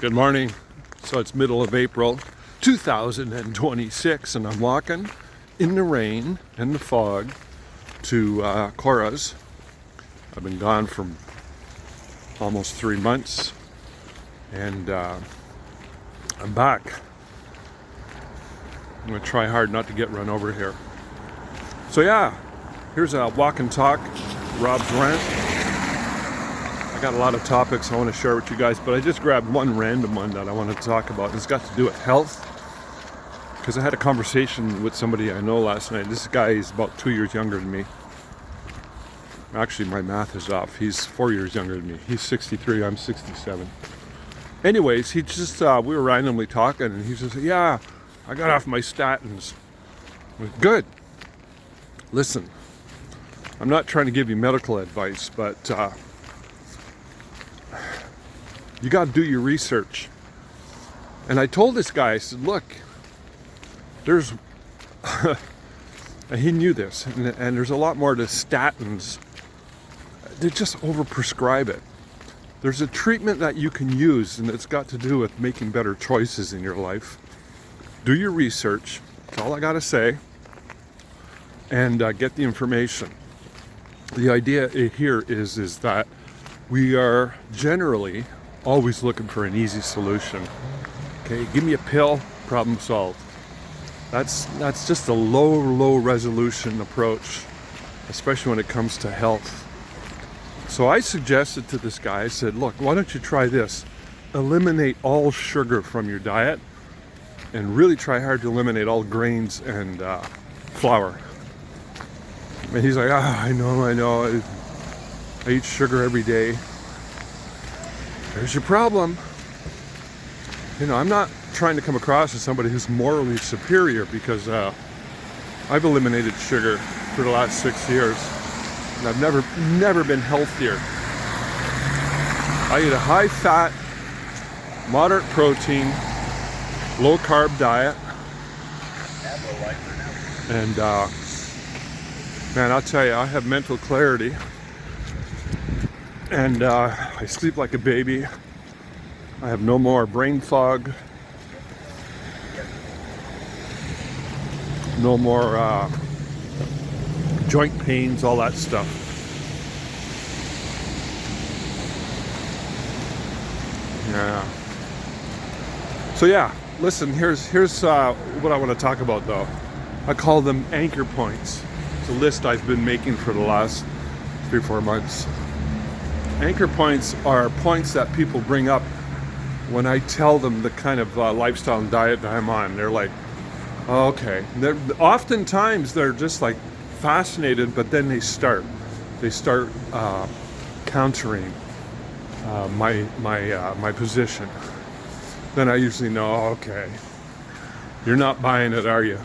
Good morning. So it's middle of April 2026 and I'm walking in the rain and the fog to Cora's. I've been gone for almost 3 months and I'm back. I'm going to try hard not to get run over here. So yeah, here's a walk and talk, Rob's rant. I got a lot of topics I want to share with you guys, but I just grabbed one random one that I want to talk about. It's got to do with health, because I had a conversation with somebody I know last night. This guy is about 2 years younger than me. Actually, my math is off. He's 4 years younger than me. He's 63, I'm 67. Anyways, he just, we were randomly talking, and he just said, yeah, I got off my statins. I went, good. Listen, I'm not trying to give you medical advice, but you got to do your research. And I told this guy, I said, look, there's, and he knew this, and there's a lot more to statins. They just overprescribe it. There's a treatment that you can use, and it's got to do with making better choices in your life. Do your research, that's all I got to say, and get the information. The idea here is that we are generally always looking for an easy solution. Okay, give me a pill, problem solved. That's just a low resolution approach, especially when it comes to health. So I suggested to this guy, I said, look, why don't you try this? Eliminate all sugar from your diet and really try hard to eliminate all grains and flour. And he's like, I know, I eat sugar every day. There's your problem. You know, I'm not trying to come across as somebody who's morally superior, because I've eliminated sugar for the last 6 years, and I've never been healthier. I eat a high fat, moderate protein, low carb diet, and man, I'll tell you, I have mental clarity. And I sleep like a baby. I have no more brain fog. No more joint pains, all that stuff. Yeah. So yeah, listen, here's what I want to talk about though. I call them anchor points. It's a list I've been making for the last 3-4 months. Anchor points are points that people bring up when I tell them the kind of lifestyle and diet that I'm on. They're like, oh, okay. Oftentimes they're just like fascinated, but then they start countering my position. Then I usually know, okay, you're not buying it, are you?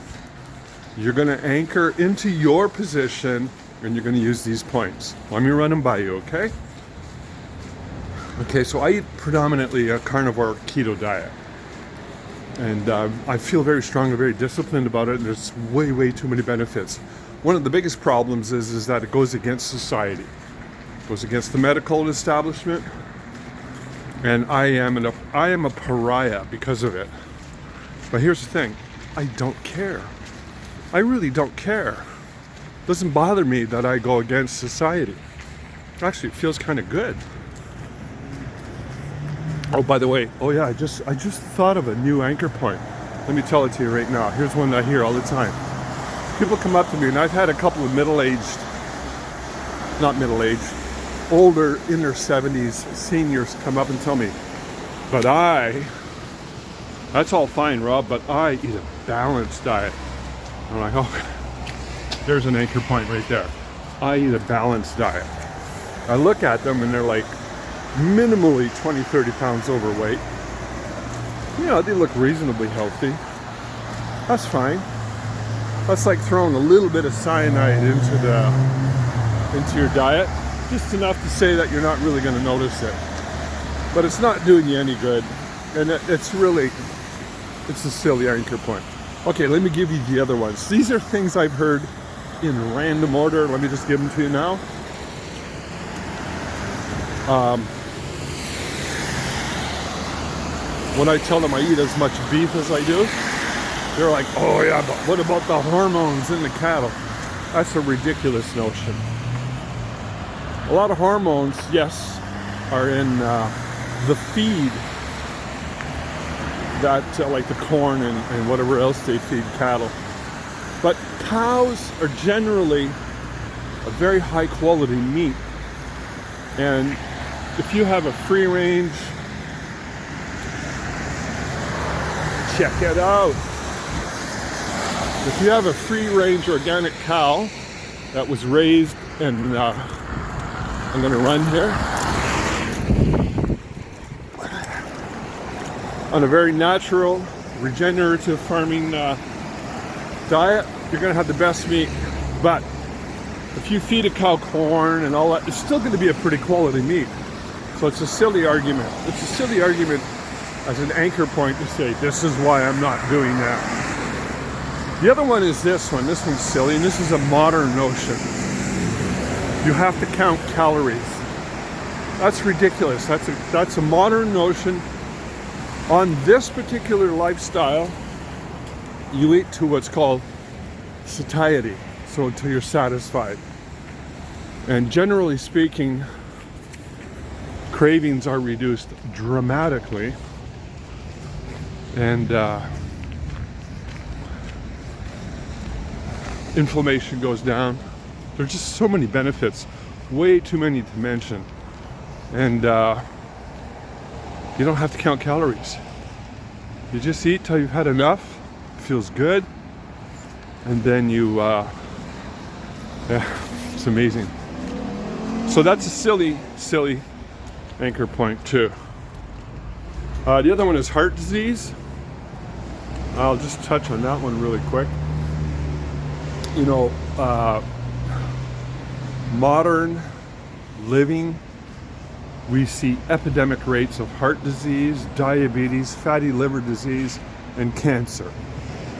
You're going to anchor into your position, and you're going to use these points. Let me run them by you, okay? Okay, so I eat predominantly a carnivore keto diet, and I feel very strong and very disciplined about it, and there's way too many benefits. One of the biggest problems is that it goes against society. It goes against the medical establishment, and I am a pariah because of it. But here's the thing, I don't care. I really don't care. It doesn't bother me that I go against society. Actually, it feels kind of good. Oh, by the way, I just thought of a new anchor point. Let me tell it to you right now. Here's one that I hear all the time. People come up to me, and I've had a couple of older, in their 70s seniors come up and tell me, that's all fine, Rob, but I eat a balanced diet. I'm like, oh, there's an anchor point right there. I eat a balanced diet. I look at them, and they're like, minimally 20-30 pounds overweight. You know, they look reasonably healthy. That's fine. That's like throwing a little bit of cyanide into your diet, just enough to say that you're not really going to notice it. But it's not doing you any good, and it's a silly anchor point. Okay, let me give you the other ones. These are things I've heard in random order. Let me just give them to you now. when I tell them I eat as much beef as I do, they're like, oh yeah, but what about the hormones in the cattle? That's a ridiculous notion. A lot of hormones, yes, are in the feed that, like the corn and whatever else they feed cattle. But cows are generally a very high quality meat. And if you have a free range, check it out. If you have a free range organic cow that was raised, and I'm gonna run here, on a very natural, regenerative farming diet, you're gonna have the best meat. But if you feed a cow corn and all that, it's still gonna be a pretty quality meat. So it's a silly argument. It's a silly argument as an anchor point to say, this is why I'm not doing that. The other one is this one. This one's silly, and this is a modern notion. You have to count calories. That's ridiculous. That's a modern notion. On this particular lifestyle, you eat to what's called satiety, so until you're satisfied. And generally speaking, cravings are reduced dramatically, and inflammation goes down. There's just so many benefits, way too many to mention. And you don't have to count calories. You just eat till you've had enough, it feels good, and then you, it's amazing. So that's a silly anchor point too. The other one is heart disease. I'll just touch on that one really quick. You know, modern living, we see epidemic rates of heart disease, diabetes, fatty liver disease, and cancer.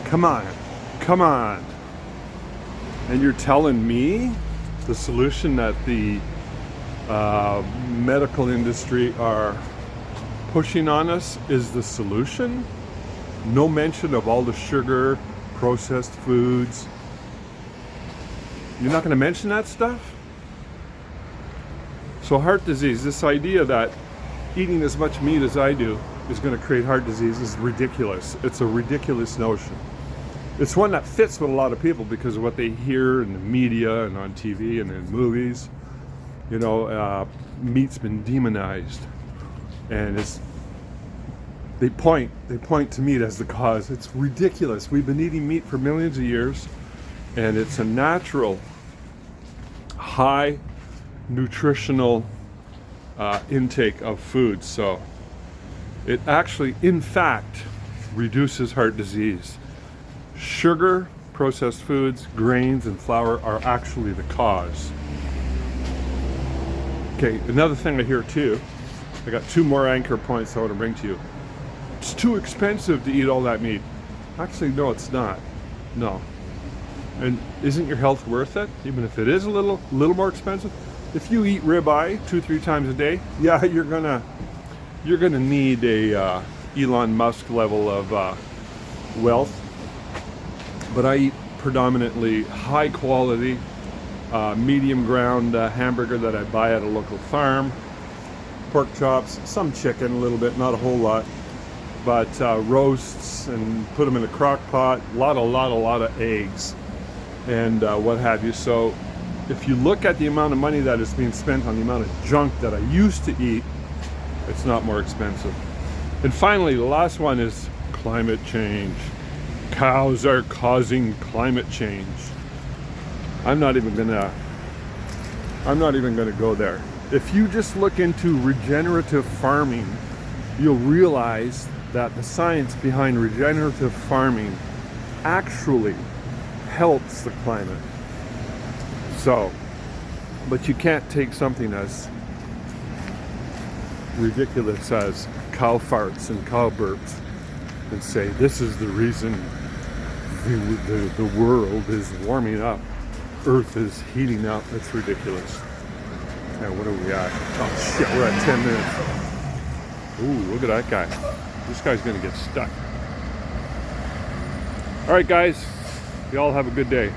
Come on. And you're telling me the solution that the medical industry are pushing on us is the solution? No mention of all the sugar, processed foods. You're not going to mention that stuff? So heart disease, this idea that eating as much meat as I do is going to create heart disease is ridiculous. It's a ridiculous notion. It's one that fits with a lot of people because of what they hear in the media and on TV and in movies. You know, meat's been demonized, and they point to meat as the cause. It's ridiculous. We've been eating meat for millions of years, and it's a natural, high nutritional intake of food. So it actually, in fact, reduces heart disease. Sugar, processed foods, grains, and flour are actually the cause. Okay, another thing I hear too, I got two more anchor points I want to bring to you. It's too expensive to eat all that meat. Actually, no, it's not. No. And isn't your health worth it? Even if it is a little more expensive? If you eat ribeye 2-3 times a day, yeah, you're gonna need a Elon Musk level of wealth. But I eat predominantly high quality, medium ground hamburger that I buy at a local farm, pork chops, some chicken a little bit, not a whole lot, but roasts and put them in a crock pot, a lot of eggs and what have you. So if you look at the amount of money that is being spent on the amount of junk that I used to eat, it's not more expensive. And finally, the last one is climate change. Cows are causing climate change. I'm not even gonna go there. If you just look into regenerative farming, you'll realize that the science behind regenerative farming actually helps the climate. So, but you can't take something as ridiculous as cow farts and cow burps and say this is the reason the world is warming up, Earth is heating up. That's ridiculous. And what are we at? Oh shit, we're at 10 minutes. Ooh, look at that guy. This guy's going to get stuck. All right, guys. You all have a good day.